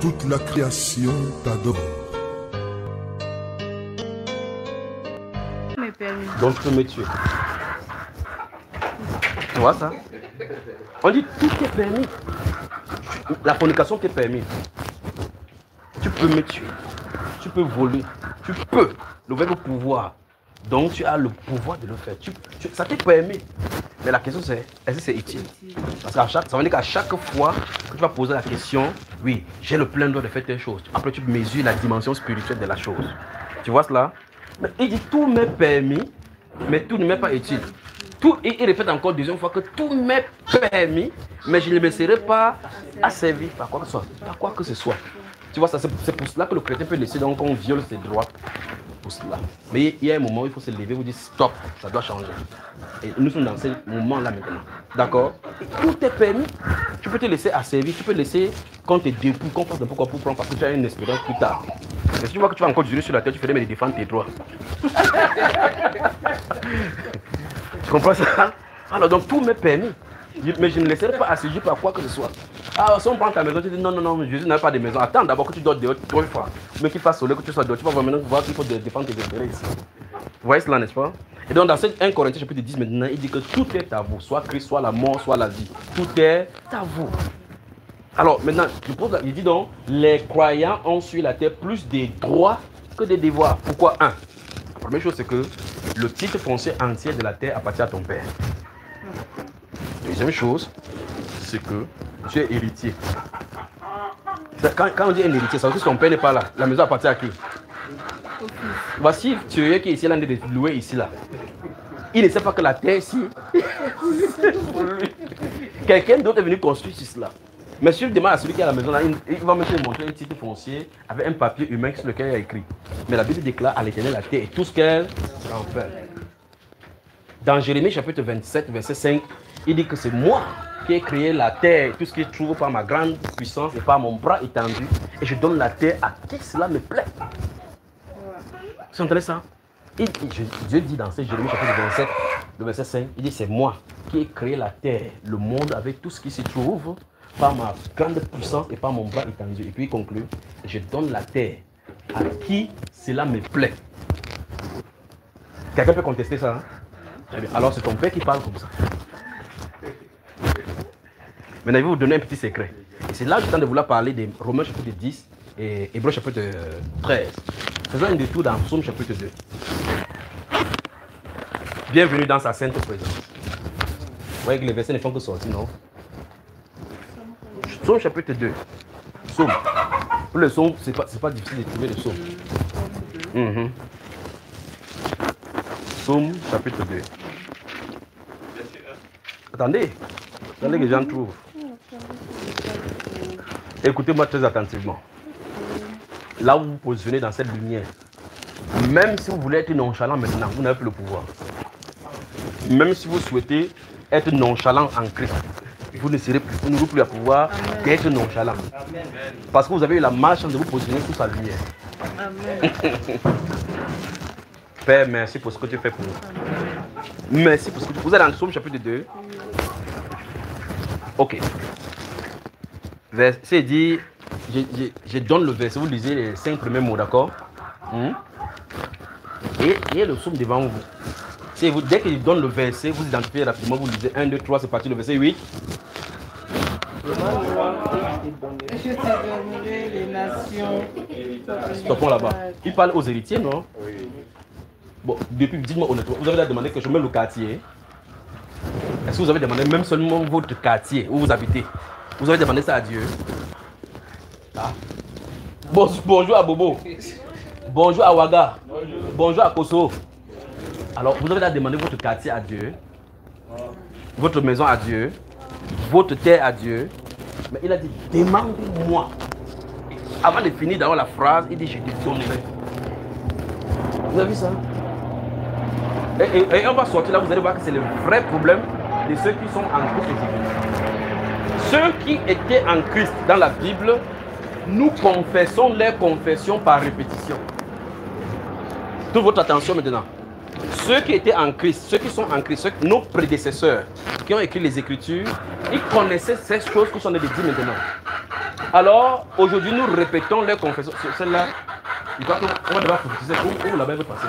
Toute la création t'adore. Donc tu peux me tuer. Tu vois ça? On dit tout est permis. La fornication t'est permis. Tu peux me tuer. Tu peux voler. Tu peux. Le verbe pouvoir. Donc tu as le pouvoir de le faire. Ça t'est permis. Mais la question c'est, est-ce que c'est utile? Parce que ça veut dire qu'à chaque fois que tu vas poser la question, oui, j'ai le plein droit de faire telle chose. Après tu mesures la dimension spirituelle de la chose. Tu vois cela? Mais il dit tout m'est permis, mais tout ne m'est pas utile. Tout, il répète encore deuxième fois que tout m'est permis, mais je ne me serai pas asservi par quoi que ce soit. Par quoi que ce soit. Tu vois ça, c'est pour cela que le chrétien peut laisser donc qu'on viole ses droits. Pour cela. Mais il y a un moment où il faut se lever, vous dire stop, ça doit changer. Et nous sommes dans ce moment-là maintenant. D'accord? Tout est permis. Tu peux te laisser asservir, tu peux laisser qu'on te dépouille, qu'on fasse n'importe quoi pour prendre parce que tu as une espérance plus tard. Mais si tu vois que tu vas encore durer sur la terre, tu ferais mais défendre tes droits. Tu comprends ça? Alors donc tout m'est permis. Mais je ne laisserai pas assujetter par quoi que ce soit. Ah, si on prend ta maison, tu dis non, non, non, Jésus n'a pas de maison. Attends d'abord que tu dors dehors 3 fois. Mais qu'il fasse soleil, que tu sois dehors, tu vas maintenant voir qu'il faut défendre tes intérêts ici. Vous voyez cela, n'est-ce pas? Et donc dans cette 1 Corinthiens chapitre 10 maintenant, il dit que tout est à vous. Soit Christ, soit la mort, soit la vie. Tout est à vous. Alors maintenant, il dit donc, les croyants ont sur la terre plus des droits que des devoirs. Pourquoi? La première chose, c'est que le titre foncier entier de la terre appartient à ton père. Deuxième chose, c'est que tu es héritier. Quand on dit un héritier, ça veut dire que ton père n'est pas là. La maison appartient à qui? Voici tu es qui est ici, là, de louer ici, là. Il ne sait pas que la terre ici, quelqu'un d'autre est venu construire sur cela. Mais si je demande à celui qui est à la maison, là, il va me montrer un titre foncier avec un papier humain sur lequel il y a écrit. Mais la Bible déclare à l'Éternel la terre et tout ce qu'elle en fait. Dans Jérémie chapitre 27, verset 5, il dit que c'est moi qui ai créé la terre, tout ce qui se trouve par ma grande puissance et par mon bras étendu. Et je donne la terre à qui cela me plaît. C'est intéressant. Dieu dit dans Jérémie chapitre 27, le verset 5, il dit c'est moi qui ai créé la terre, le monde avec tout ce qui s'y trouve par ma grande puissance et par mon bras étendu. Et puis il conclut, je donne la terre à qui cela me plaît. Quelqu'un peut contester ça, hein? Très bien. Alors c'est ton père qui parle comme ça. Maintenant, je vais vous donner un petit secret. Et c'est là que je tente de vouloir parler de Romains chapitre 10 et Hébreux chapitre 13. Faisons un détour dans Psaume chapitre 2. Bienvenue dans sa sainte présence. Vous voyez que les versets ne font que sortir, non? Psaume chapitre 2. Psaume. Pour le psaume, c'est pas difficile de trouver le psaume. Psaume chapitre 2. Attendez que j'en trouve. Écoutez-moi très attentivement. Là où vous vous positionnez dans cette lumière, même si vous voulez être nonchalant maintenant, vous n'avez plus le pouvoir. Même si vous souhaitez être nonchalant en Christ, vous n'aurez plus le pouvoir d'être nonchalant. Parce que vous avez eu la malchance de vous positionner sous sa lumière. Amen. Père, merci pour ce que tu fais pour nous. Merci pour ce que tu fais. Vous êtes dans le Psaume chapitre 2. Ok. Verset dit, je donne le verset, vous lisez les 5 premiers mots, d'accord? Et il y a le psaume devant vous. Dès qu'il donne le verset, vous identifiez rapidement, vous lisez 1, 2, 3, c'est parti, le verset 8. Je te donnerai les nations. Stoppons là-bas. Il parle aux héritiers, non? Oui. Bon, depuis, dites-moi honnêtement, vous avez demandé que je mette le quartier. Est-ce que vous avez demandé même seulement votre quartier où vous habitez? Vous avez demandé ça à Dieu? Ah. Bonjour à Bobo. Bonjour à Ouaga. Bonjour à Koso. Alors, vous avez demandé votre quartier à Dieu, votre maison à Dieu, votre terre à Dieu. Mais il a dit, demande-moi. Avant de finir d'avoir la phrase, il dit, je te donnerai. Vous avez vu ça? Et on va sortir là, vous allez voir que c'est le vrai problème de ceux qui sont en Christ aujourd'hui. Ceux qui étaient en Christ dans la Bible, nous confessons leur confession par répétition. Toute votre attention maintenant. Ceux qui étaient en Christ, ceux qui sont en Christ, nos prédécesseurs qui ont écrit les Écritures, ils connaissaient ces choses que sont en train de dire maintenant. Alors, aujourd'hui, nous répétons les confessions. Celle-là, je crois qu'on va devoir prophétiser. Où la Bible est passée?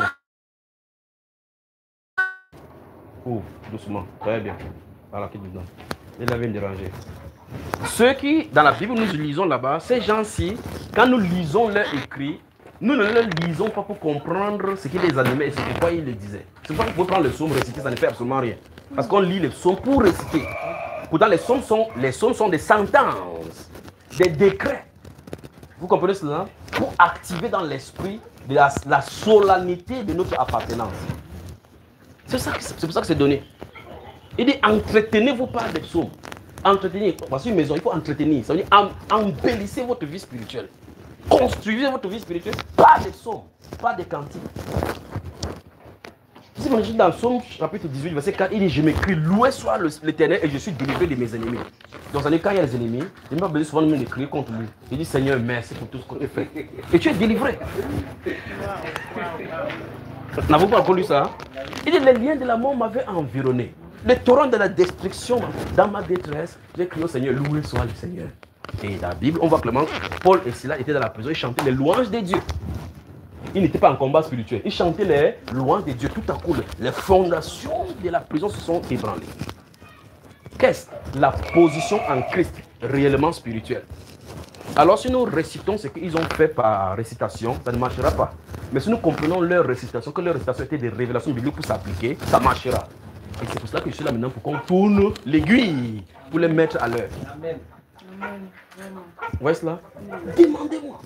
Ouvre, doucement. Très bien. Voilà, qui dedans. Il avait me déranger. Ceux qui, dans la Bible, nous lisons là-bas, ces gens-ci, quand nous lisons leurs écrits, nous ne les lisons pas pour comprendre ce qui les animait et c'est pourquoi ils le disaient. C'est pourquoi vous pouvez prendre le psaume, réciter, ça ne fait absolument rien. Parce qu'on lit les psaumes pour réciter. Pourtant, les psaumes sont des sentences, des décrets. Vous comprenez cela? Pour activer dans l'esprit la solennité de notre appartenance. C'est pour ça que c'est donné. Il dit, entretenez-vous par des psaumes. Entretenir, parce qu'une maison, il faut entretenir. Ça veut dire embellissez votre vie spirituelle. Construisez votre vie spirituelle par des psaumes, pas des cantiques. Si vous dans le psaume chapitre 18, verset 4, il dit, je m'écris, loué soit l'Éternel et je suis délivré de mes ennemis. Donc ça veut dire quand il y a les ennemis, il m'a besoin souvent de m'écrire contre lui. Il dit, Seigneur, merci pour tout ce que tu fait. Et tu es délivré. N'avez-vous pas encore lu ça? Il dit, les liens de la mort m'avaient environné. Le torrent de la destruction, dans ma détresse, j'ai crié au Seigneur, loué soit le Seigneur. Et dans la Bible, on voit clairement que Paul et Silas étaient dans la prison, ils chantaient les louanges de Dieu. Ils n'étaient pas en combat spirituel, ils chantaient les louanges de Dieu. Tout à coup, les fondations de la prison se sont ébranlées. Qu'est-ce la position en Christ réellement spirituelle? Alors si nous récitons ce qu'ils ont fait par récitation, ça ne marchera pas. Mais si nous comprenons leur récitation, que leur récitation était des révélations bibliques pour s'appliquer, ça marchera. Et c'est pour cela que je suis là maintenant pour qu'on tourne l'aiguille, pour les mettre à l'heure. Amen. Vous voyez cela? Demandez-moi.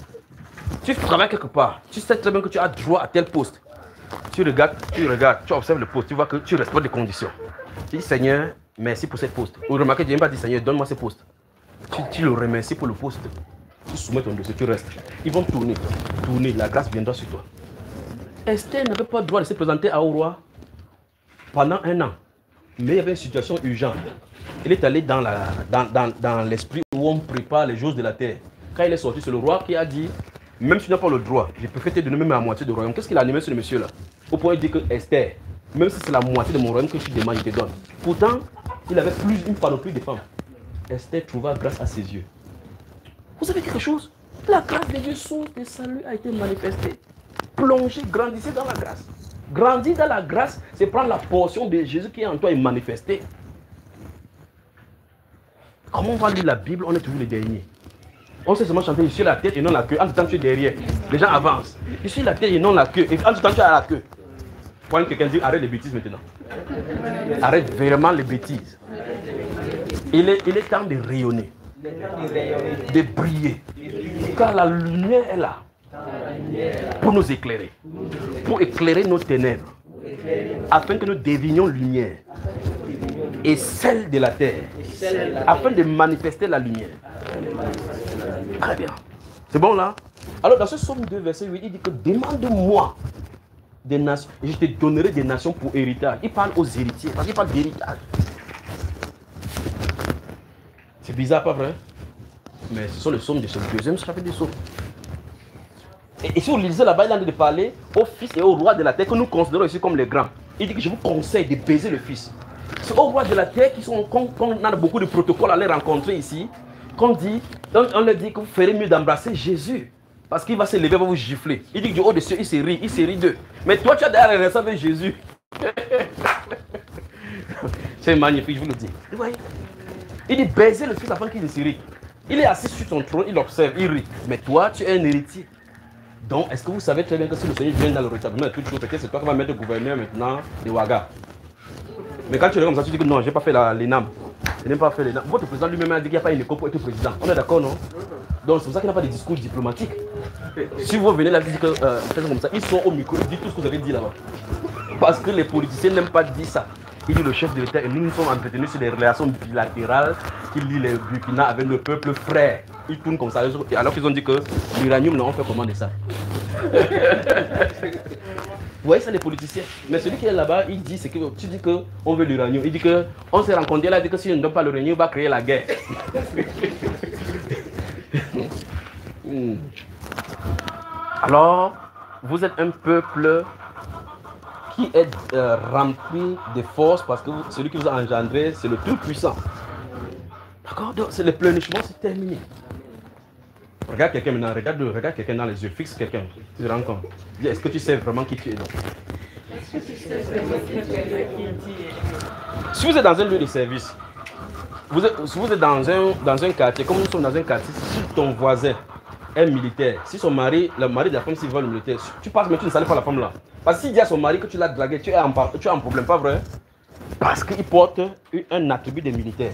Tu travailles quelque part, tu sais très bien que tu as droit à tel poste. Tu regardes, tu observes le poste, tu vois que tu respectes les conditions. Tu dis, Seigneur, merci pour ce poste. Vous remarquez, Dieu n'a pas dit, Seigneur, donne-moi ce poste. Tu le remercies pour le poste. Tu soumets ton dossier, tu restes. Ils vont tourner, la grâce viendra sur toi. Esther n'avait pas le droit de se présenter au roi pendant 1 an. Mais il y avait une situation urgente. Il est allé dans l'esprit où on prépare les choses de la terre. Quand il est sorti, c'est le roi qui a dit, même si tu n'as pas le droit, je préfère te donner même la moitié du royaume. Qu'est-ce qu'il a animé sur le monsieur là? Au point de dire que Esther, même si c'est la moitié de mon royaume que tu demandes, je te donne. Pourtant, il avait une panoplie de femmes. Esther trouva grâce à ses yeux. Vous savez quelque chose? La grâce de Dieu, source de salut, a été manifestée. Plongez, grandissez dans la grâce. Grandir dans la grâce, c'est prendre la portion de Jésus qui est en toi et manifester. Comment on va lire la Bible? On est toujours les derniers. On sait seulement chanter, je suis la tête et non la queue. En tout temps, tu es derrière. Les gens avancent. Je suis la tête et non la queue. Et en tout temps, tu es à la queue. Quand quelqu'un dit, arrête les bêtises maintenant. Arrête vraiment les bêtises. Il est temps de rayonner. De briller. Car la lumière est là. Pour nous éclairer. Pour éclairer nos ténèbres. Afin que nous devenions lumière. Et celle de la terre. Afin de manifester la lumière. Très bien. C'est bon là? Alors dans ce psaume 2, verset 8, il dit que demande-moi des nations et je te donnerai des nations pour héritage. Il parle aux héritiers, parce qu'il parle d'héritage. C'est bizarre, pas vrai? Mais ce sont les psaumes de ce deuxième chapitre du psaume. Et si vous lisez là-bas, il a de parler aux fils et aux rois de la terre que nous considérons ici comme les grands. Il dit que je vous conseille de baiser le fils. C'est aux rois de la terre qu'on a beaucoup de protocoles à les rencontrer ici. Qu'on dit, on leur dit que vous ferez mieux d'embrasser Jésus. Parce qu'il va se lever, va vous gifler. Il dit que du haut des cieux, il se rit d'eux. Mais toi, tu as derrière la avec Jésus. C'est magnifique, je vous le dis. Vous voyez? Il dit baiser le fils afin qu'il se rit. Il est assis sur son trône, il observe, il rit. Mais toi, tu es un héritier. Donc, est-ce que vous savez très bien que si le Seigneur vient dans le rétablissement de toutes choses, peut-être c'est toi qui vas mettre le gouverneur maintenant de Ouaga. Mais quand tu regardes comme ça, tu dis que non, je n'ai pas fait l'ENAM. Je n'ai pas fait l'ENAM. Votre président lui-même a dit qu'il n'y a pas une école pour être président. On est d'accord, non? Donc, c'est pour ça qu'il n'y a pas de discours diplomatique. Si vous venez là, vous dites que faites comme ça, ils sont au micro, ils disent tout ce que vous avez dit là-bas. Parce que les politiciens n'aiment pas dire ça. Il dit le chef de l'État et nous nous sommes entretenus sur des relations bilatérales qui lient les Burkina avec le peuple frère. Ils tournent comme ça. Alors qu'ils ont dit que l'uranium, on fait comment de ça? Vous voyez ça les politiciens. Mais celui qui est là-bas, il dit, c'est que tu dis qu'on veut l'uranium. Il dit qu'on s'est rencontrés là, il dit que si on ne donne pas l'uranium, on va créer la guerre. Alors, vous êtes un peuple qui est rempli de force parce que celui qui vous a engendré, c'est le Tout-Puissant. D'accord? Donc, c'est le plénissement, c'est terminé. Regarde quelqu'un maintenant, regarde quelqu'un dans les yeux, fixe quelqu'un, tu te rends compte. Dis, est-ce que tu sais vraiment qui tu es donc? Si vous êtes dans un lieu de service, vous êtes dans un quartier, comme nous sommes dans un quartier, si ton voisin est militaire, si son mari, le mari de la femme s'il veut le militaire, tu passes mais tu ne salis pas la femme là. Parce que s'il dit à son mari que tu l'as dragué, tu as un problème, pas vrai? Parce qu'il porte un attribut de militaire.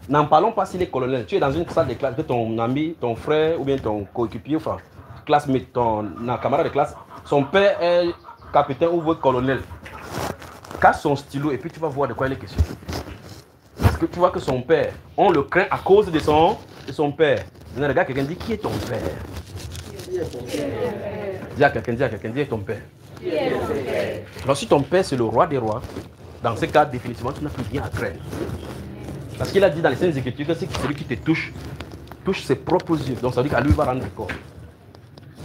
N'en parlons pas s'il est colonel. Tu es dans une salle de classe que ton ami, ton frère ou bien ton coéquipier, enfin, classmate, ton camarade de classe, son père est capitaine ou colonel. Casse son stylo et puis tu vas voir de quoi il est question. Parce que tu vois que son père, on le craint à cause de son père. Maintenant, regarde quelqu'un, dit qui est ton père? Dis à quelqu'un, qui est ton père? Alors si ton père c'est le roi des rois, dans ce cas, définitivement, tu n'as plus rien à craindre. Parce qu'il a dit dans les Saintes Écritures que c'est celui qui te touche ses propres yeux. Donc ça veut dire qu'à lui, il va rendre corps.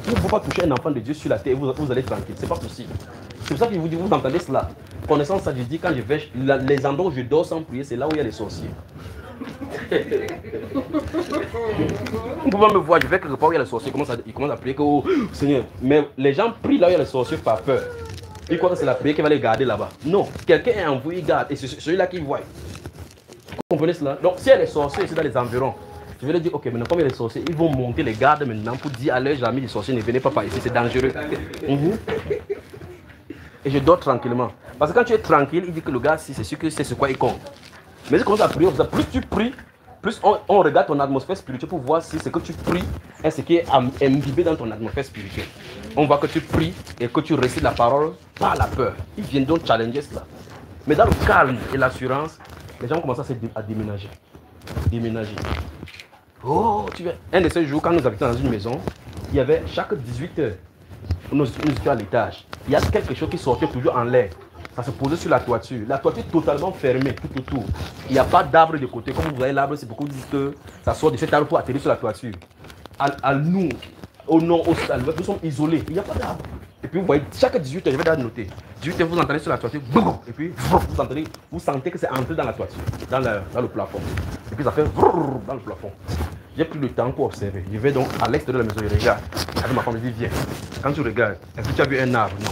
Il ne faut pas toucher un enfant de Dieu sur la terre et vous allez tranquille. Ce n'est pas possible. C'est pour ça que je vous dis, vous entendez cela. Connaissant ça, je dis, quand je vais, les endroits où je dors sans prier, c'est là où il y a les sorciers. Vous pouvez me voir, je vais quelque part où il y a les sorciers, ils commencent à prier que, oh Seigneur. Mais les gens prient là où il y a les sorciers par peur. Ils croient que c'est la prière qui va les garder là-bas. Non, quelqu'un est envoyé, il garde, et c'est celui-là qui voit. Vous comprenez cela? Donc, s'il y a des sorciers ici dans les environs, je vais leur dire, ok, maintenant, comme il y a des sorciers, ils vont monter les gardes maintenant pour dire à leurs amis des sorciers, ne venez pas par ici, c'est dangereux. Et je dors tranquillement. Parce que quand tu es tranquille, il dit que le gars, si c'est sûr que c'est ce quoi il compte. Mais quand tu as prié, plus tu pries, plus on regarde ton atmosphère spirituelle pour voir si ce que tu pries est ce qui est imbibé dans ton atmosphère spirituelle. On voit que tu pries et que tu récites la parole par la peur. Ils viennent donc challenger cela. Mais dans le calme et l'assurance, les gens commencent à déménager. Oh, tu vois. Un de ces jours, quand nous habitions dans une maison, il y avait chaque 18 heures, nous étions à l'étage. Il y a quelque chose qui sortait toujours en l'air. Ça se posait sur la toiture. La toiture est totalement fermée tout autour. Il n'y a pas d'arbre de côté. Comme vous voyez l'arbre, c'est beaucoup dit que ça sort de cet arbre pour atterrir sur la toiture. À nous, au nord, au sud, nous sommes isolés. Il n'y a pas d'arbre. Et puis vous voyez, chaque 18 heures, je vais d'ailleurs noter. 18 heures, vous entendez sur la toiture, et puis vous sentez que c'est entré dans la toiture, dans le plafond. Et puis ça fait dans le plafond. J'ai pris le temps pour observer. Je vais donc à l'extérieur de la maison, je regarde. Avec ma femme, je dis, viens. Quand tu regardes, est-ce que tu as vu un arbre? Non.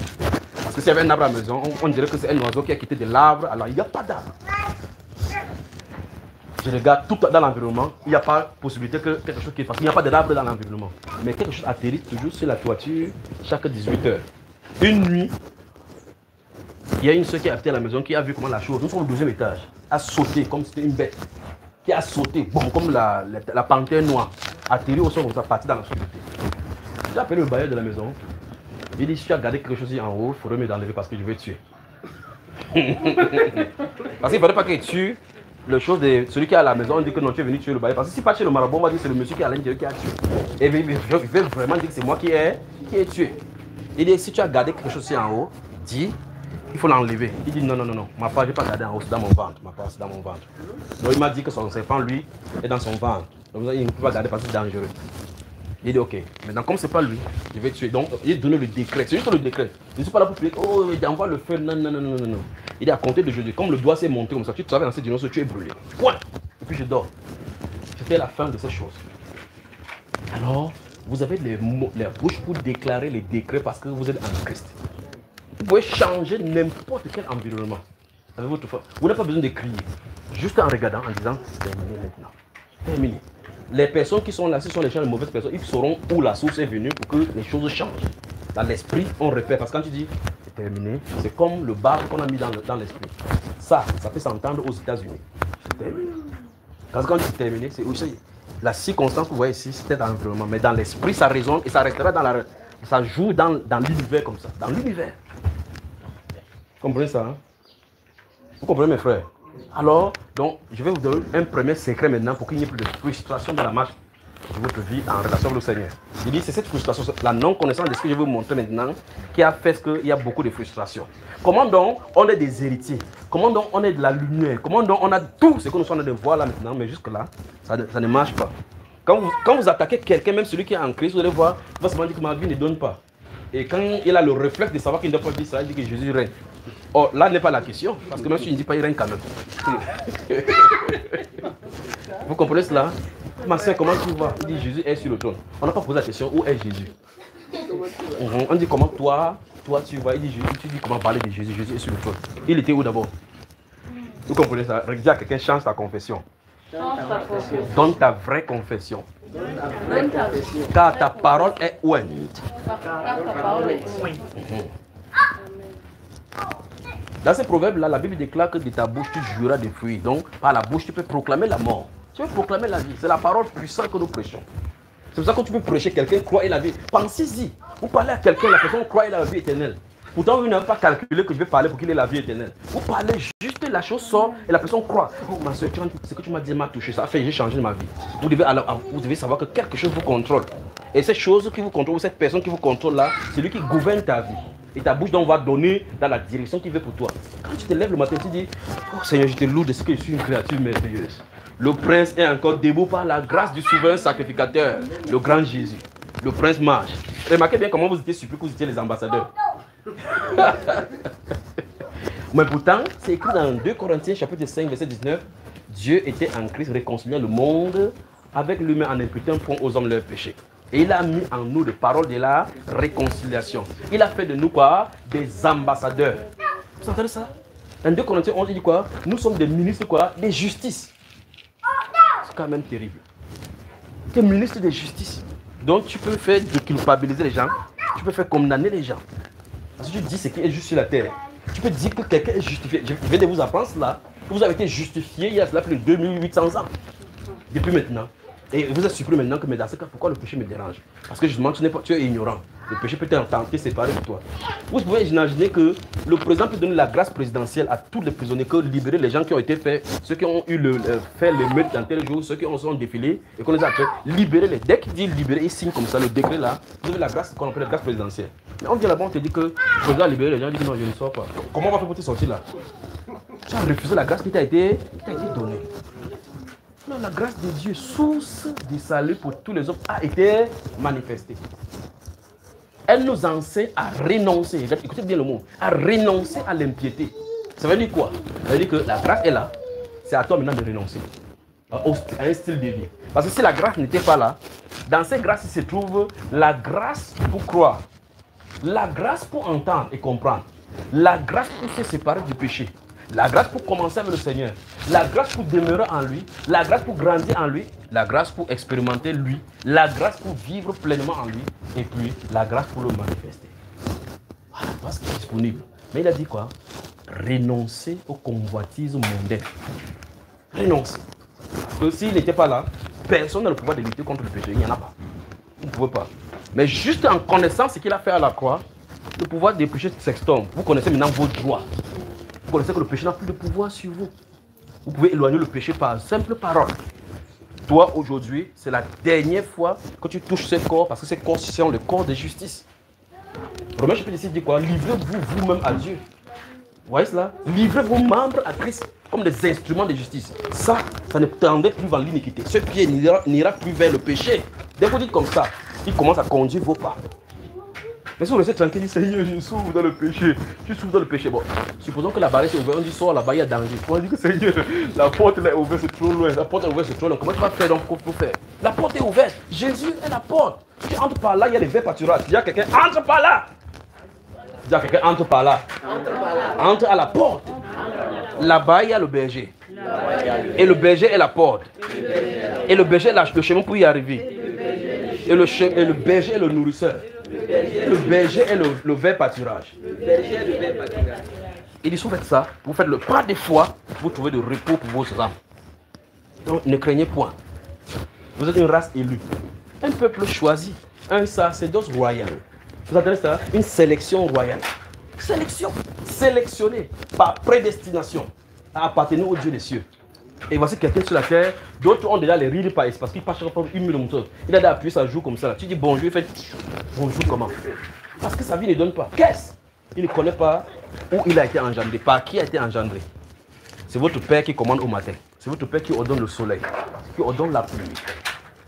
Parce que s'il y avait un arbre à la maison, on dirait que c'est un oiseau qui a quitté de l'arbre. Alors il n'y a pas d'arbre. Je regarde tout dans l'environnement. Il n'y a pas possibilité que quelque chose qui fasse. Il n'y a pas d'arbre dans l'environnement. Mais quelque chose atterrit toujours sur la toiture chaque 18 heures. Une nuit, il y a une soeur qui a habité à la maison qui a vu comment la chose, nous sommes au 12e étage, a sauté comme si c'était une bête. Qui a sauté, bon, comme la panthère noire, atterri au sol comme ça, parti dans la société. J'ai appelé le bailleur de la maison. Il dit, si tu as gardé quelque chose en haut, il faudrait me l'enlever parce que je vais tuer. Parce qu'il ne fallait pas qu'il tue celui qui est à la maison. On dit que non, tu es venu tuer le bailleur. Parce que si pas chez le marabout, on va dire que c'est le monsieur qui est à l'intérieur qui a tué. Et il veut vraiment dire que c'est moi qui ai tué. Il dit, si tu as gardé quelque chose en haut, dis, il faut l'enlever. Il dit, non, ma part, je n'ai pas gardé en haut, c'est dans mon ventre. Ma part, c'est dans mon ventre. Donc il m'a dit que son serpent, lui, est dans son ventre. Donc il ne peut pas garder parce que c'est dangereux. Il dit, ok, maintenant comme ce n'est pas lui, je vais tuer. Donc il a donné le décret, c'est juste le décret. Je ne suis pas là pour prier, oh, il envoie le feu, non. Il est à compter de jeudi. Comme le doigt s'est monté comme ça, tu travailles dans cette dimension, tu es brûlé. Point. Et puis je dors. C'était la fin de ces choses. Alors, vous avez les bouches pour déclarer les décrets parce que vous êtes en Christ. Vous pouvez changer n'importe quel environnement avec votre foi. Vous n'avez pas besoin de crier. Juste en regardant, en disant, c'est terminé maintenant. Terminé. Les personnes qui sont là, ce sont les gens de mauvaises personnes, ils sauront où la source est venue pour que les choses changent. Dans l'esprit, on répète. Parce que quand tu dis, c'est terminé, c'est comme le bar qu'on a mis dans l'esprit. Ça peut s'entendre aux États-Unis. C'est terminé. Parce que quand c'est terminé, c'est aussi la circonstance que vous voyez ici, c'était dans l'environnement. Mais dans l'esprit, ça résonne et ça restera ça joue dans l'univers comme ça. Dans l'univers. Vous comprenez ça, hein? Vous comprenez mes frères? Alors, donc, je vais vous donner un premier secret maintenant pour qu'il n'y ait plus de frustration dans la marche de votre vie en relation avec le Seigneur. Il dit, c'est cette frustration, la non-connaissance de ce que je vais vous montrer maintenant qui a fait qu'il y a beaucoup de frustration. Comment donc on est des héritiers? Comment donc on est de la lumière? Comment donc on a tout ce que nous sommes en train de voir là maintenant, mais jusque-là, ça ne marche pas. Quand vous attaquez quelqu'un, même celui qui est en Christ, vous allez voir, il va se dire que ma vie ne donne pas. Et quand il a le réflexe de savoir qu'il ne doit pas dire ça, il dit que Jésus règne. Oh, là n'est pas la question, parce que même si il ne dit pas, il règne quand même. Vous comprenez cela? Ma soeur, comment tu vas? Il dit Jésus est sur le trône. On n'a pas posé la question où est Jésus. On dit comment toi tu vas. Il dit Jésus, tu dis comment parler de Jésus. Jésus est sur le trône. Il était où d'abord? Vous comprenez ça? Dis à quelqu'un, change ta confession. Donne ta vraie confession. Car ta parole est ointe. Dans ces proverbes-là, la Bible déclare que de ta bouche tu jureras des fruits. Donc, par la bouche, tu peux proclamer la mort. Tu peux proclamer la vie. C'est la parole puissante que nous prêchons. C'est pour ça que tu peux prêcher, quelqu'un croit et la vie. Pensez-y. Vous parlez à quelqu'un, la personne croit et la vie éternelle. Pourtant, vous n'avez pas calculé que je vais parler pour qu'il ait la vie éternelle. Vous parlez juste, la chose sort et la personne croit. Oh ma soeur, ce que tu m'as dit m'a touché, ça a fait, j'ai changé ma vie. Vous devez savoir que quelque chose vous contrôle. Et cette chose qui vous contrôle, cette personne qui vous contrôle là, c'est lui qui gouverne ta vie. Et ta bouche donc va donner dans la direction qu'il veut pour toi. Quand tu te lèves le matin, tu dis, oh Seigneur, je te loue de ce que je suis une créature merveilleuse. Le prince est encore debout par la grâce du souverain sacrificateur, le grand Jésus. Le prince marche. Remarquez bien comment vous étiez surpris que vous étiez les ambassadeurs. Mais pourtant, c'est écrit dans 2 Corinthiens chapitre 5, verset 19. Dieu était en Christ réconciliant le monde avec lui-même en imputant point aux hommes leurs péchés. Et il a mis en nous des paroles de la réconciliation. Il a fait de nous quoi? Des ambassadeurs. Vous entendez ça? Dans 2 Corinthiens 11, il dit quoi? Nous sommes des ministres quoi? Des justices. C'est quand même terrible. Tu es ministre de justice. Donc tu peux faire de culpabiliser les gens. Tu peux faire condamner les gens. Parce que tu dis ce qui est juste sur la terre. Tu peux dire que quelqu'un est justifié. Je viens de vous apprendre cela. Vous avez été justifié il y a cela plus de 2800 ans. Depuis maintenant. Et vous êtes surpris maintenant que, mais dans ce cas, pourquoi le péché me dérange? Parce que justement, tu es ignorant. Le péché peut être tenté, séparé de toi. Vous pouvez imaginer que le président peut donner la grâce présidentielle à tous les prisonniers, que libérer les gens qui ont été faits, ceux qui ont eu fait le meurtre dans tel jour, ceux qui ont sont défilés, et qu'on les a fait, libérer-les. Dès qu'il dit libérer, il signe comme ça le décret là, vous avez la grâce qu'on appelle la grâce présidentielle. Mais on vient là-bas, on te dit que le président a libéré les gens, il dit non, je ne sors pas. Comment on va faire pour te sortir là? Tu as refusé la grâce qui t'a été donnée. Non, la grâce de Dieu, source du salut pour tous les hommes, a été manifestée. Elle nous enseigne à renoncer, écoutez bien le mot, à renoncer à l'impiété. Ça veut dire quoi? Ça veut dire que la grâce est là, c'est à toi maintenant de renoncer à un style de vie. Parce que si la grâce n'était pas là, dans cette grâce il se trouve la grâce pour croire, la grâce pour entendre et comprendre, la grâce pour se séparer du péché, la grâce pour commencer avec le Seigneur, la grâce pour demeurer en lui, la grâce pour grandir en lui, la grâce pour expérimenter lui, la grâce pour vivre pleinement en lui, et puis la grâce pour le manifester. Voilà, parce qu'il est disponible. Mais il a dit quoi? Renoncer aux convoitises mondaines. Renoncer. Parce que s'il n'était pas là, personne n'a le pouvoir de lutter contre le péché. Il n'y en a pas. Vous ne pouvez pas. Mais juste en connaissant ce qu'il a fait à la croix, le pouvoir des péchés s'extombe. Vous connaissez maintenant vos droits. Vous connaissez que le péché n'a plus de pouvoir sur vous. Vous pouvez éloigner le péché par simple parole. Toi, aujourd'hui, c'est la dernière fois que tu touches ce corps, parce que ce corps, c'est le corps de justice. Romains chapitre 6 dit quoi? Livrez-vous vous-même à Dieu. Vous voyez cela? Livrez vos membres à Christ comme des instruments de justice. Ça ne tendait plus vers l'iniquité. Ce pied n'ira plus vers le péché. Dès que vous dites comme ça, il commence à conduire vos pas. Mais si vous restez tranquille, dites Seigneur, je souffre dans le péché. Je souffre dans le péché. Bon, supposons que la barrière est ouverte, on dit sort là-bas, il y a danger. On dit que Seigneur, la porte est ouverte, c'est trop loin. La porte est ouverte, c'est trop loin. Comment tu vas faire donc pour faire? La porte est ouverte. Jésus est la porte. Tu entres par là, il y a les verts pâturages. Il y a quelqu'un, entre par là. Il y a quelqu'un, entre par là. Entre à la porte. Là-bas, il y a le berger. Et le berger est la porte. Et le berger est le chemin pour y arriver. Et le berger est le nourrisseur. Le berger est le vert pâturage. Il dit, si vous faites ça, vous faites le pas de foi, vous trouvez de repos pour vos âmes. Donc ne craignez point. Vous êtes une race élue, un peuple choisi, un sacerdoce royal. Vous entendez ça? Une sélection royale. Sélection. Sélectionnée par prédestination à appartenir au Dieu des cieux. Et voici quelqu'un sur la terre, d'autres ont déjà les rides par espace, qui passent par une minute. Il a déjà appuyé sa joue comme ça. Là. Tu dis bonjour, il fait bonjour comment? Parce que sa vie ne donne pas. Qu'est-ce? Il ne connaît pas où il a été engendré, par qui a été engendré. C'est votre père qui commande au matin. C'est votre père qui ordonne le soleil, qui ordonne la pluie.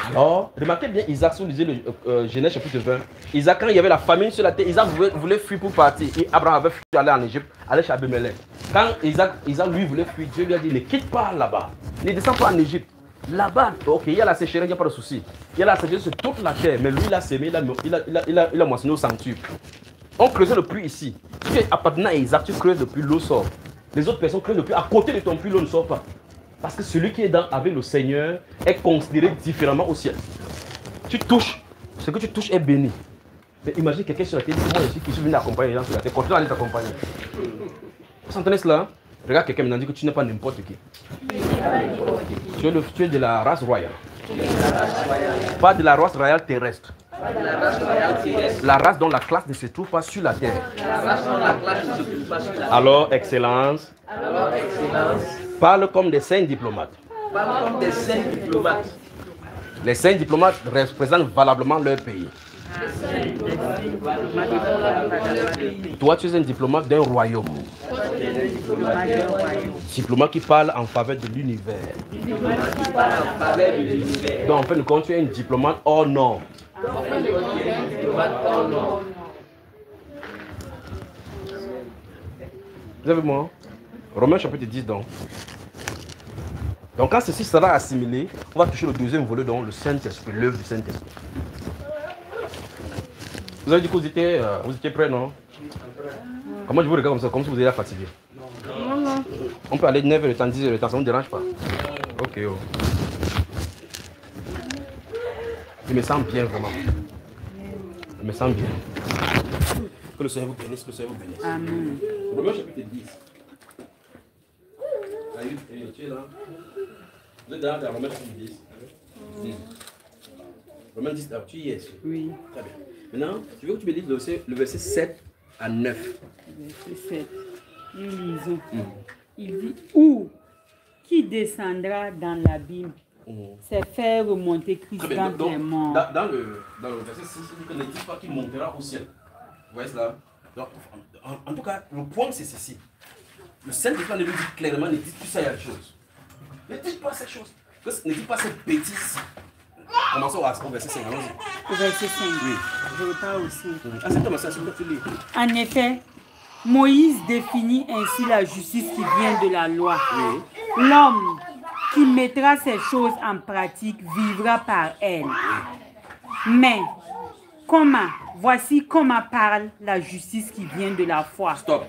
Alors, remarquez bien Isaac, si vous lisez le Genèse chapitre 20. Isaac, quand il y avait la famine sur la terre, Isaac voulait fuir pour partir. Et Abraham avait fui aller en Égypte, aller chez Abimelech. Quand Isaac lui voulait fuir, Dieu lui a dit, ne quitte pas là-bas. Ne descends pas en Égypte. Là-bas, ok, il y a la sécheresse, il n'y a pas de souci. Il y a la sécheresse sur toute la terre, mais lui, il a semé, il a moissonné au centuple. On creusait le puits ici. Si tu es appartenant à Isaac, tu creuses le puits, l'eau sort. Les autres personnes creusent le puits à côté de ton puits, l'eau ne sort pas. Parce que celui qui est avec le Seigneur est considéré différemment au ciel. Tu touches, ce que tu touches est béni. Mais imagine quelqu'un sur la terre, moi je suis qui suis venu accompagner les gens sur la terre, continue à aller t'accompagner. Vous entendez cela? Regarde quelqu'un maintenant dit que tu n'es pas n'importe qui. Tu es de la race royale. Pas de la race royale terrestre. La race dont la classe ne se trouve pas sur la terre. Alors, Excellence, parle comme des saints diplomates. Les saints diplomates représentent valablement leur pays. Toi, tu es un diplomate d'un royaume. Diplomate qui parle en faveur de l'univers. Donc, en fin de compte, tu es un diplomate hors norme. Vous avez moi? Romains chapitre 10 donc. Donc quand ceci sera assimilé, on va toucher le deuxième volet, donc le Saint-Esprit, l'œuvre du Saint-Esprit. Vous avez dit que vous étiez prêts, non? Comment je vous regarde comme ça, comme si vous étiez fatigué? Non. On peut aller 9h le temps, 10h le temps, ça ne me dérange pas. Ok. Oh. Je me sens bien vraiment. Je me sens bien. Que le Seigneur vous bénisse, que le Seigneur vous bénisse. Amen. Romains chapitre 10. Tu es là? Vous êtes dans Romains chapitre 10. Romains 10, tu y es? Oui. Très bien. Maintenant, je veux que tu me dises le verset 7 à 9. Verset 7. Nous lisons. Il dit, où qui descendra dans l'abîme, c'est faire remonter Christ dans les morts. Dans le verset 6, il dit, ne dit pas qu'il montera au ciel. Vous voyez cela? Donc, en tout cas, le point c'est ceci. Le Saint-Esprit nous dit clairement, ne dites plus ça, il y a des choses. Ne dites pas ces choses. Ne dites pas cette bêtise. Commençons au verset 5. Au verset 5. Oui. Je repars aussi. Ah, c'est Thomas, c'est ce que tu lis. En effet, Moïse définit ainsi la justice qui vient de la loi. Oui. L'homme qui mettra ces choses en pratique vivra par elles. Mais, voici comment parle la justice qui vient de la foi. Stop.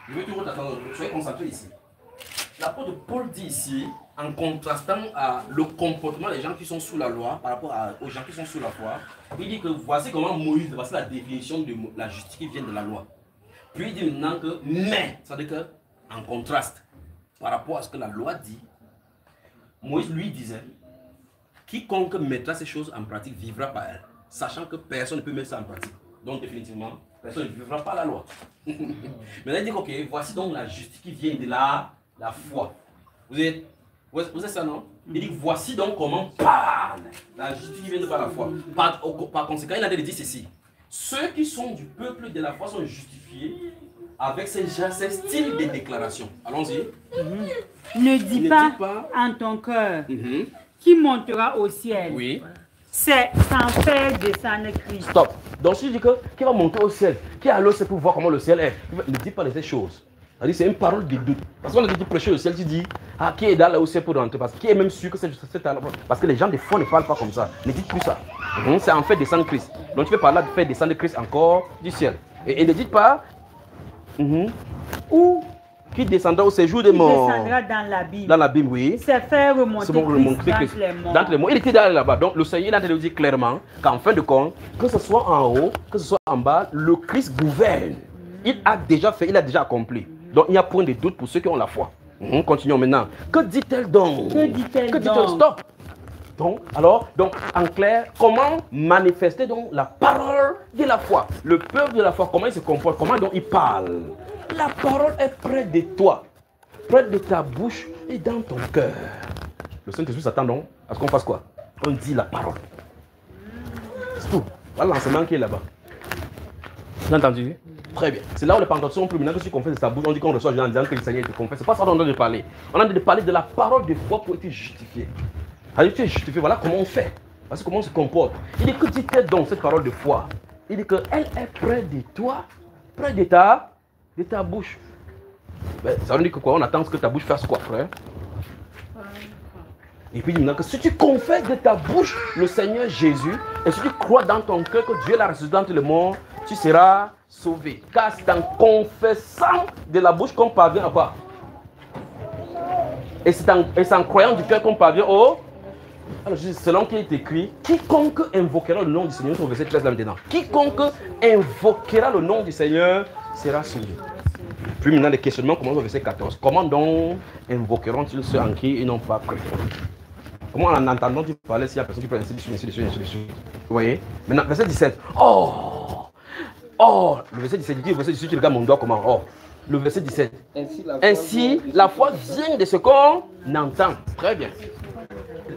Je veux toujours t'attendre, soyez concentré ici. L'apôtre Paul dit ici, en contrastant le comportement des gens qui sont sous la loi par rapport aux gens qui sont sous la foi, il dit que voici comment Moïse, voici la définition de la justice qui vient de la loi. Puis il dit maintenant que, mais, ça veut dire qu'en contraste, par rapport à ce que la loi dit, Moïse lui disait, quiconque mettra ces choses en pratique vivra par elle, sachant que personne ne peut mettre ça en pratique. Donc définitivement, personne ne vivra pas la loi. Maintenant il dit, ok, voici donc la justice qui vient de la foi. Vous êtes ça, non? Il dit, voici donc comment parle la justice qui vient de par la foi. Par conséquent, il a dit ceci. Ceux qui sont du peuple de la foi sont justifiés avec ces styles de déclaration. Allons-y. Ne dis pas en ton cœur qui montera au ciel. Oui. C'est sans faire descendre Christ. Stop. Donc si je dis qu'il va monter au ciel, qui a l'eau c'est pour voir comment le ciel est, ne dis pas de ces choses. C'est une parole de doute. Parce qu'on a dit prêcher au ciel, tu dis, qui est dans là au ciel pour rentrer, parce qu'il est même sûr que c'est parce que les gens des fois ne parlent pas comme ça. Ne dites plus ça. C'est en fait descendre Christ. Donc tu peux parler de faire descendre Christ encore du ciel. Et ne dites pas, ou qui descendra au séjour des morts. Qui descendra dans l'abîme. Dans l'abîme, oui. C'est faire remonter Christ dans les morts. Il était là-bas. Donc le Seigneur a dit clairement qu'en fin de compte, que ce soit en haut, que ce soit en bas, le Christ gouverne. Il a déjà fait, il a déjà accompli. Donc il n'y a point de doute pour ceux qui ont la foi. Continuons maintenant. Que dit-elle donc? Que dit-elle donc? Stop. Donc, en clair, comment manifester donc la parole de la foi? Le peuple de la foi, comment il se comporte? Comment donc il parle? La parole est près de toi, près de ta bouche et dans ton cœur. Le Saint-Esprit s'attend donc à ce qu'on fasse quoi? On dit la parole. C'est tout. Voilà l'enseignement qui est là-bas. Vous avez entendu? Très bien. C'est là où les pentecôtistes sont plus. Maintenant que tu confesses de ta bouche, on dit qu'on reçoit en disant que le Seigneur te confesse. C'est pas ça dont on doit parler. On a de parler de la parole de foi pour être justifié. Alors tu es justifié, voilà comment on fait. Parce que comment on se comporte. Il dit que dit-elle donc cette parole de foi? Il dit qu'elle est près de toi, près de ta bouche. Ben, ça veut dire que quoi? On attend que ta bouche fasse quoi, frère? Et puis il dit maintenant que si tu confesses de ta bouche le Seigneur Jésus, et si tu crois dans ton cœur que Dieu l'a ressuscité d'entre les morts, tu seras sauvé. Car c'est en confessant de la bouche qu'on parvient à quoi? Et c'est en croyant du cœur qu'on parvient au... Alors, selon qui est écrit, quiconque invoquera le nom du Seigneur, au verset 13 là maintenant, quiconque invoquera le nom du Seigneur sera sauvé. Puis maintenant, les questionnements commencent au verset 14. Comment donc invoqueront-ils ceux en qui ils n'ont pas cru? Comment en entendant-ils parler s'il y a personne qui peut ainsi dessus? Vous voyez? Maintenant, verset 17. Oh, le verset 17, le verset 18, tu regardes mon doigt comment? Oh, le verset 17. Ainsi, la foi vient de ce qu'on entend. Très bien.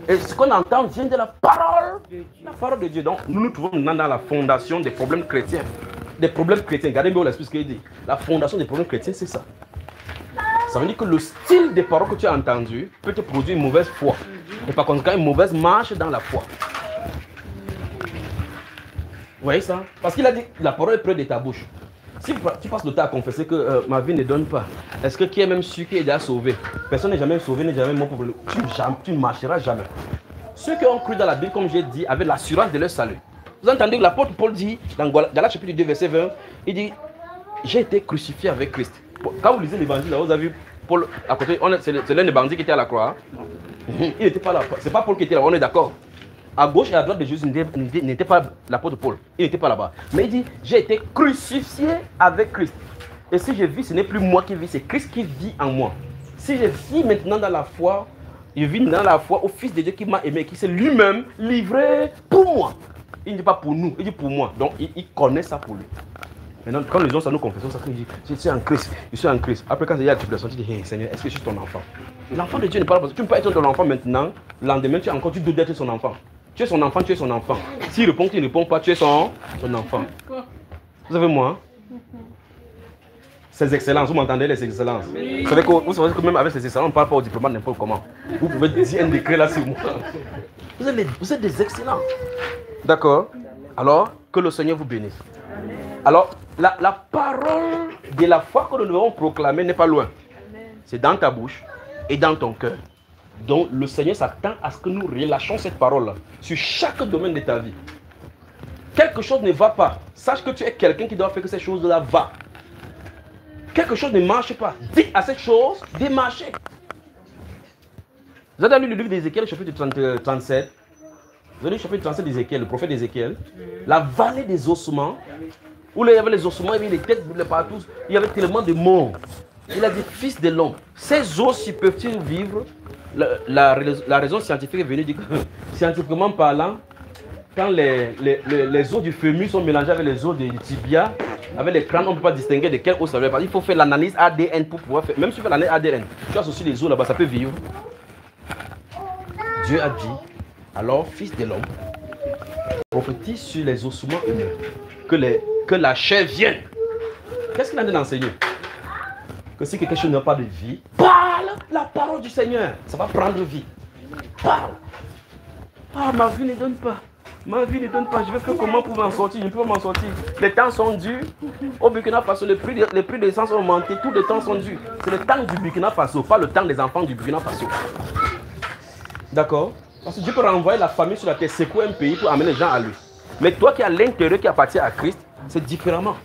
Et ce qu'on entend vient de la parole de Dieu. Donc, nous nous trouvons maintenant dans la fondation des problèmes chrétiens. Des problèmes chrétiens. Regardez bien l'esprit ce qu'il dit. La fondation des problèmes chrétiens, c'est ça. Ça veut dire que le style des paroles que tu as entendues peut te produire une mauvaise foi. Et par conséquent, une mauvaise marche dans la foi. Vous voyez ça? Parce qu'il a dit la parole est près de ta bouche. Si tu passes le temps à confesser que ma vie ne donne pas, est-ce que qui est même sûr qui est déjà sauvé? Personne n'est jamais sauvé, n'est jamais mort pour le... Tu ne marcheras jamais. Ceux qui ont cru dans la Bible, comme j'ai dit, avaient l'assurance de leur salut. Vous entendez que l'apôtre Paul dit, dans Galates chapitre 2, verset 20, il dit, j'ai été crucifié avec Christ. Quand vous lisez l'évangile, vous avez vu Paul à côté, c'est l'un des bandits qui était à la croix. Il n'était pas là. C'est pas Paul qui était là, on est d'accord. À gauche et à droite de Jésus n'était pas l'apôtre Paul. Il n'était pas là-bas. Mais il dit, j'ai été crucifié avec Christ. Et si je vis, ce n'est plus moi qui vis, c'est Christ qui vit en moi. Si je vis maintenant dans la foi, je vis dans la foi au Fils de Dieu qui m'a aimé, qui s'est lui-même livré pour moi. Il ne dit pas pour nous, il dit pour moi. Donc il connaît ça pour lui. Maintenant, quand les gens ça nous confessons, ça dit, je suis en Christ, je suis en Christ. Après, quand il y a la tribulation, tu dis, hey Seigneur, est-ce que je suis ton enfant? L'enfant de Dieu n'est pas là. Tu ne peux pas être ton enfant maintenant, le lendemain, tu doutes d'être son enfant. Tu es son enfant, tu es son enfant. S'il répond, tu ne réponds pas, tu es son enfant. Vous savez moi? Ces excellences, vous m'entendez les excellences? Oui. Vous savez que même avec ces excellences, on ne parle pas au diplomate n'importe comment. Vous pouvez dire un décret là sur moi. Vous êtes des excellents. D'accord? Alors, que le Seigneur vous bénisse. Alors, la parole de la foi que nous devons proclamer n'est pas loin. C'est dans ta bouche et dans ton cœur. Donc, le Seigneur s'attend à ce que nous relâchions cette parole-là sur chaque domaine de ta vie. Quelque chose ne va pas. Sache que tu es quelqu'un qui doit faire que cette chose-là va. Quelque chose ne marche pas. Dis à cette chose de marcher. Vous avez lu le livre d'Ézéchiel, chapitre 37. Vous avez lu le chapitre 37 d'Ézéchiel, le prophète d'Ézéchiel. La vallée des ossements, où il y avait les ossements, il y avait les têtes partout. Il y avait tellement de morts. Il a dit, fils de l'homme, ces os peuvent-ils vivre? La raison scientifique est venue dire que, scientifiquement parlant, quand les os du fémur sont mélangés avec les os du tibia, avec les crânes, on ne peut pas distinguer de quel os ça veut dire. Il faut faire l'analyse ADN pour pouvoir faire. Même si tu fais l'analyse ADN, tu associes les os là-bas, ça peut vivre. Dieu a dit, alors, fils de l'homme, prophétise sur les ossements humains, que la chair vienne. Qu'est-ce qu'il a dit d'enseigner? Que si quelque chose n'a pas de vie, parle la parole du Seigneur. Ça va prendre vie. Parle. Ah, ma vie ne donne pas. Ma vie ne donne pas. Je vais faire comment pour m'en sortir? Je ne peux pas m'en sortir. Les temps sont durs. Au Burkina Faso, les prix de l'essence ont augmenté. Tous les temps sont durs. C'est le temps du Burkina Faso, pas le temps des enfants du Burkina Faso. D'accord? Parce que Dieu peut renvoyer la famille sur la terre, secouer un pays pour amener les gens à lui. Mais toi qui as l'intérieur, qui appartient à Christ, c'est différemment.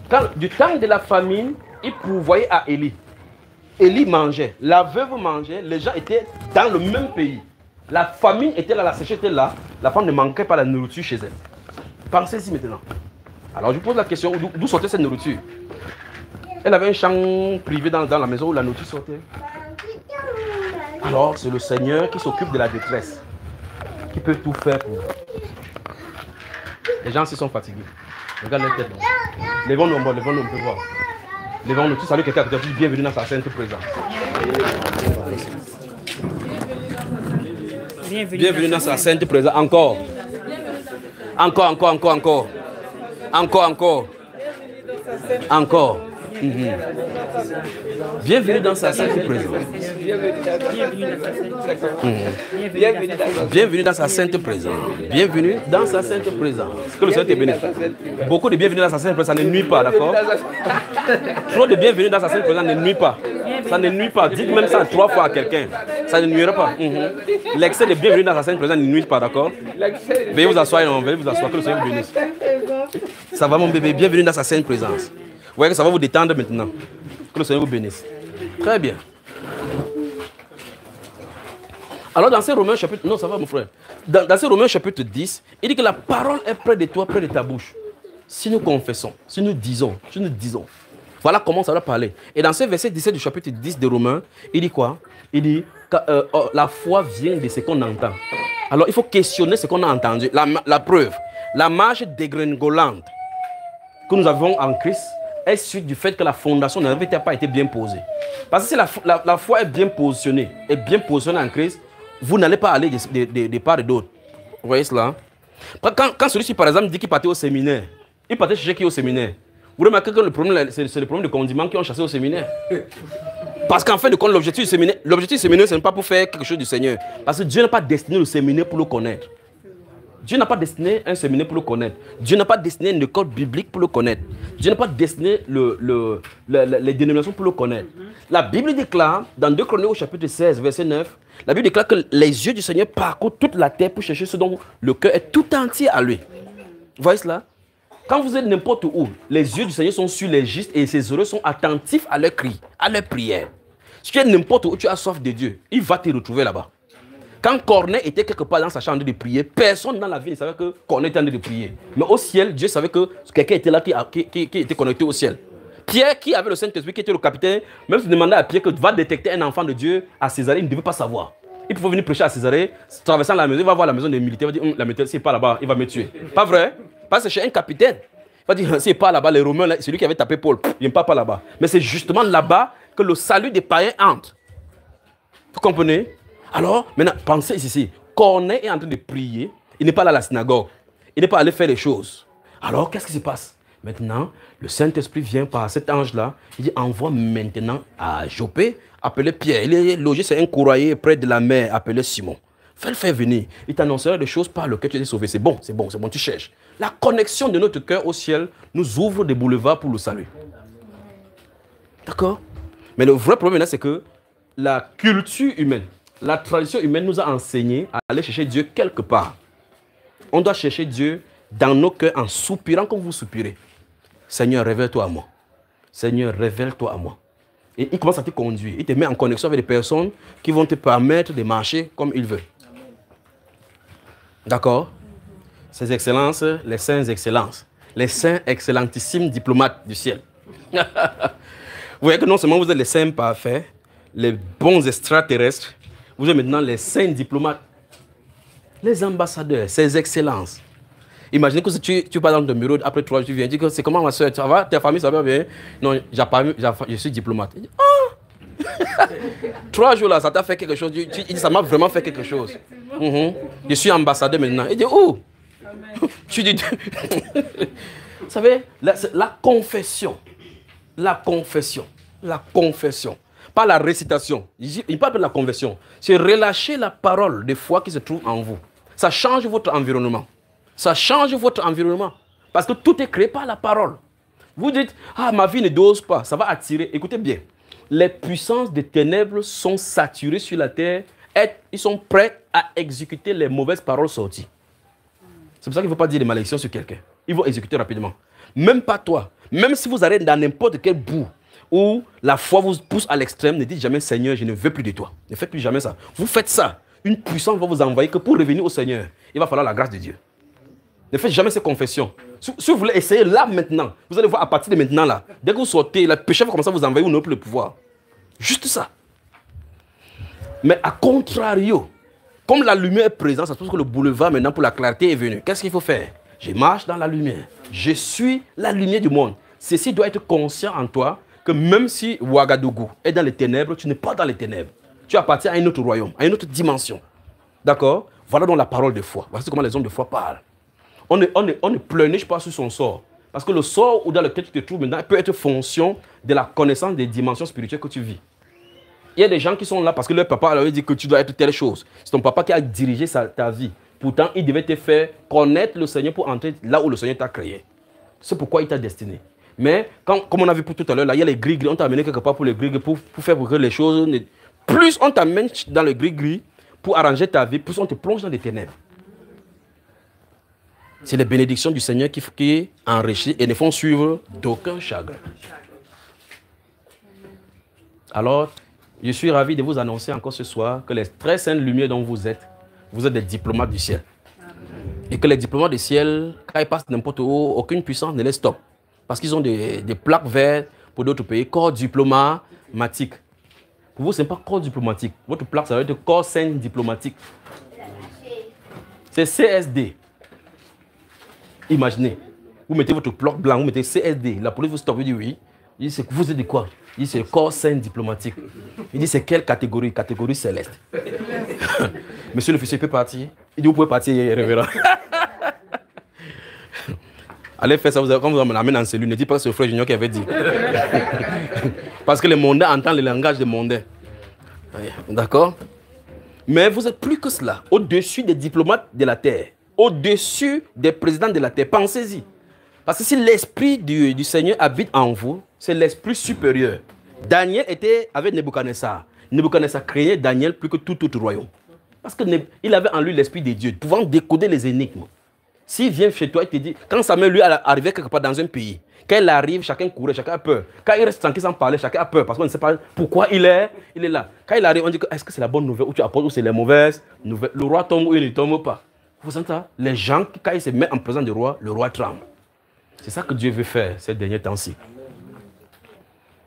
Quand, du temps de la famine, il pourvoyait à Élie. Élie mangeait, la veuve mangeait, les gens étaient dans le même pays. La famine était là, la sécheresse était là, la femme ne manquait pas la nourriture chez elle. Pensez-y maintenant. Alors je pose la question, d'où sortait cette nourriture? Elle avait un champ privé dans la maison où la nourriture sortait. Alors c'est le Seigneur qui s'occupe de la détresse, qui peut tout faire pour vous. Les gens s'y sont fatigués. Regarde leur tête. Levons-nous, on peut voir. Levons-nous, tu salues quelqu'un, tu dis bienvenue dans sa sainte présence. Bienvenue dans sa sainte présence. Encore. Encore. Bienvenue dans sa sainte présence. Bienvenue dans sa sainte présence. Bienvenue dans sa sainte présence. Que le Seigneur te bénisse. Beaucoup de bienvenue dans sa sainte présence ne nuit pas, d'accord? Trop de bienvenue dans sa sainte présence ne nuit pas. Ça ne nuit pas. Dites même ça 3 fois à quelqu'un. Ça ne nuira pas. L'excès de bienvenue dans sa sainte présence ne nuit pas, d'accord? Veuillez vous asseoir, veuillez vous asseoir, que le Seigneur vous bénisse. Ça va mon bébé, bienvenue dans sa sainte présence. Vous voyez que ça va vous détendre maintenant. Que le Seigneur vous bénisse. Très bien. Alors dans ces Romains chapitre... Non, ça va mon frère. Dans ces Romains chapitre 10, il dit que la parole est près de toi, près de ta bouche. Si nous confessons, si nous disons, voilà comment ça va parler. Et dans ce verset 17 du chapitre 10 de Romains, il dit quoi? Il dit que la foi vient de ce qu'on entend. Alors il faut questionner ce qu'on a entendu. La preuve, la marche dégringolante que nous avons en Christ est suite du fait que la fondation n'avait pas été bien posée. Parce que si la foi est bien positionnée en Christ, vous n'allez pas aller de part et d'autre. Vous voyez cela? Quand celui-ci, par exemple, dit qu'il partait au séminaire, il partait chercher qui au séminaire? Vous remarquez que le problème, c'est le problème de condiments qui ont chassé au séminaire. Parce qu'en fin de compte, l'objectif du séminaire, ce n'est pas pour faire quelque chose du Seigneur. Parce que Dieu n'a pas destiné le séminaire pour le connaître. Dieu n'a pas destiné un séminaire pour le connaître. Dieu n'a pas destiné une école biblique pour le connaître. Dieu n'a pas destiné les dénominations pour le connaître. La Bible déclare, dans 2 Chroniques au chapitre 16, verset 9, la Bible déclare que les yeux du Seigneur parcourent toute la terre pour chercher ce dont le cœur est tout entier à lui. Vous voyez cela? Quand vous êtes n'importe où, les yeux du Seigneur sont sur les justes et ses oreilles sont attentifs à leurs cris, à leurs prières. Si tu es n'importe où, tu as soif de Dieu, il va te retrouver là-bas. Quand Corneille était quelque part dans sa chambre de prier, personne dans la ville ne savait que Corneille était en train de prier. Mais au ciel, Dieu savait que quelqu'un était là qui était connecté au ciel. Pierre, qui avait le Saint-Esprit, qui était le capitaine, même se demandait à Pierre que va détecter un enfant de Dieu à Césarée, il ne devait pas savoir. Il pouvait venir prêcher à Césarée, traversant la maison, il va voir la maison des militaires, il va dire, la militaire, s'il n'est pas là-bas, il va me tuer. Pas vrai? Parce que chez un capitaine, il va dire, s'il n'est pas là-bas, les Romains, c'est lui qui avait tapé Paul, il n'est pas là-bas. Mais c'est justement là-bas que le salut des païens entre. Vous comprenez? Alors, maintenant, pensez ici, Corneille est en train de prier, il n'est pas là à la synagogue, il n'est pas allé faire les choses. Alors, qu'est-ce qui se passe? Maintenant, le Saint-Esprit vient par cet ange-là, il dit, envoie maintenant à Joppé, appelez Pierre, il est logé, c'est un courrier près de la mer, appelé Simon. Fais le faire venir, il t'annoncera des choses par lesquelles tu es sauvé. C'est bon, tu cherches. La connexion de notre cœur au ciel nous ouvre des boulevards pour le salut. D'accord? Mais le vrai problème là, c'est que la culture humaine, la tradition humaine nous a enseigné à aller chercher Dieu quelque part. On doit chercher Dieu dans nos cœurs en soupirant comme vous soupirez. Seigneur, révèle-toi à moi. Seigneur, révèle-toi à moi. Et il commence à te conduire. Il te met en connexion avec des personnes qui vont te permettre de marcher comme il veut. D'accord? Ces excellences, les saints excellences. Les saints excellentissimes diplomates du ciel. Vous voyez que non seulement vous êtes les saints parfaits, les bons extraterrestres, vous êtes maintenant les saints diplomates, les ambassadeurs, ces excellences. Imaginez que si tu pars dans ton bureau, après 3 jours, tu viens, tu dis, c'est comment ma soeur, ça va, ta famille, ça va bien? Non, je suis diplomate. Il dit, oh! 3 jours là, ça t'a fait quelque chose. Il dit, ça m'a vraiment fait quelque chose. Je suis ambassadeur maintenant. Il dit, oh! Tu dis, vous savez, la confession, pas la récitation. Il parle de la confession. C'est relâcher la parole de foi qui se trouve en vous. Ça change votre environnement. Ça change votre environnement. Parce que tout est créé par la parole. Vous dites, ah, ma vie ne dose pas. Ça va attirer. Écoutez bien. Les puissances des ténèbres sont saturées sur la terre. Et ils sont prêts à exécuter les mauvaises paroles sorties. C'est pour ça qu'il ne faut pas dire des malédictions sur quelqu'un. Ils vont exécuter rapidement. Même pas toi. Même si vous allez dans n'importe quel bout où la foi vous pousse à l'extrême, ne dites jamais, Seigneur, je ne veux plus de toi. Ne faites plus jamais ça. Vous faites ça. Une puissance va vous envoyer que pour revenir au Seigneur, il va falloir la grâce de Dieu. Ne faites jamais ces confessions. Si vous voulez essayer là maintenant, vous allez voir à partir de maintenant là, dès que vous sortez, le péché va commencer à vous envahir, vous n'avez plus le pouvoir. Juste ça. Mais à contrario, comme la lumière est présente, ça se trouve que le boulevard maintenant pour la clarté est venu. Qu'est-ce qu'il faut faire? Je marche dans la lumière. Je suis la lumière du monde. Ceci doit être conscient en toi que même si Ouagadougou est dans les ténèbres, tu n'es pas dans les ténèbres. Tu appartiens à un autre royaume, à une autre dimension. D'accord? Voilà donc la parole de foi. Voici comment les hommes de foi parlent. On ne pleurniche pas sur son sort. Parce que le sort dans lequel tu te trouves maintenant peut être fonction de la connaissance des dimensions spirituelles que tu vis. Il y a des gens qui sont là parce que leur papa leur dit que tu dois être telle chose. C'est ton papa qui a dirigé ta vie. Pourtant, il devait te faire connaître le Seigneur pour entrer là où le Seigneur t'a créé. C'est pourquoi il t'a destiné. Mais comme on a vu pour tout à l'heure, là, il y a les gris-gris. On t'a amené quelque part pour les gris-gris, pour faire pour que les choses... Plus on t'amène dans le gris-gris pour arranger ta vie, plus on te plonge dans les ténèbres. C'est les bénédictions du Seigneur qui enrichissent et ne font suivre d'aucun chagrin. Alors, je suis ravi de vous annoncer encore ce soir que les très saintes lumières dont vous êtes des diplomates du ciel. Et que les diplomates du ciel, quand ils passent n'importe où, aucune puissance ne les stoppe. Parce qu'ils ont des plaques vertes pour d'autres pays, corps diplomatique. Pour vous, ce n'est pas corps diplomatique. Votre plaque, ça va être corps saint diplomatique. C'est CSD. Imaginez, vous mettez votre plaque blanc, vous mettez CSD. La police vous stoppe, vous dit oui. Il dit, vous êtes de quoi? Il dit, c'est le corps saint diplomatique. Il dit, c'est quelle catégorie? Catégorie céleste. Monsieur l'officier peut partir. Il dit, vous pouvez partir, révérend. Allez faire ça, quand vous m'amenez en cellule, ne dites pas que c'est le frère Junior qui avait dit. Parce que les mondains entendent le langage des mondains. D'accord? Mais vous êtes plus que cela. Au-dessus des diplomates de la terre. Au-dessus des présidents de la terre. Pensez-y. Parce que si l'esprit du Seigneur habite en vous, c'est l'esprit supérieur. Daniel était avec Nebuchadnezzar. Nebuchadnezzar craignait Daniel plus que tout autre royaume. Parce qu'il avait en lui l'esprit de Dieu, pouvant décoder les énigmes. S'il vient chez toi, il te dit, quand Samuel lui arrivait quelque part dans un pays, quand il arrive, chacun courait, chacun a peur. Quand il reste tranquille sans parler, chacun a peur parce qu'on ne sait pas pourquoi il est là. Quand il arrive, on dit, est-ce que c'est la bonne nouvelle ou tu apportes ou c'est la mauvaise nouvelle? Le roi tombe ou il ne tombe pas. Vous sentez ça? Les gens, quand ils se mettent en présence du roi, le roi tremble. C'est ça que Dieu veut faire ces derniers temps-ci.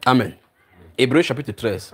Amen. Hébreux chapitre 13.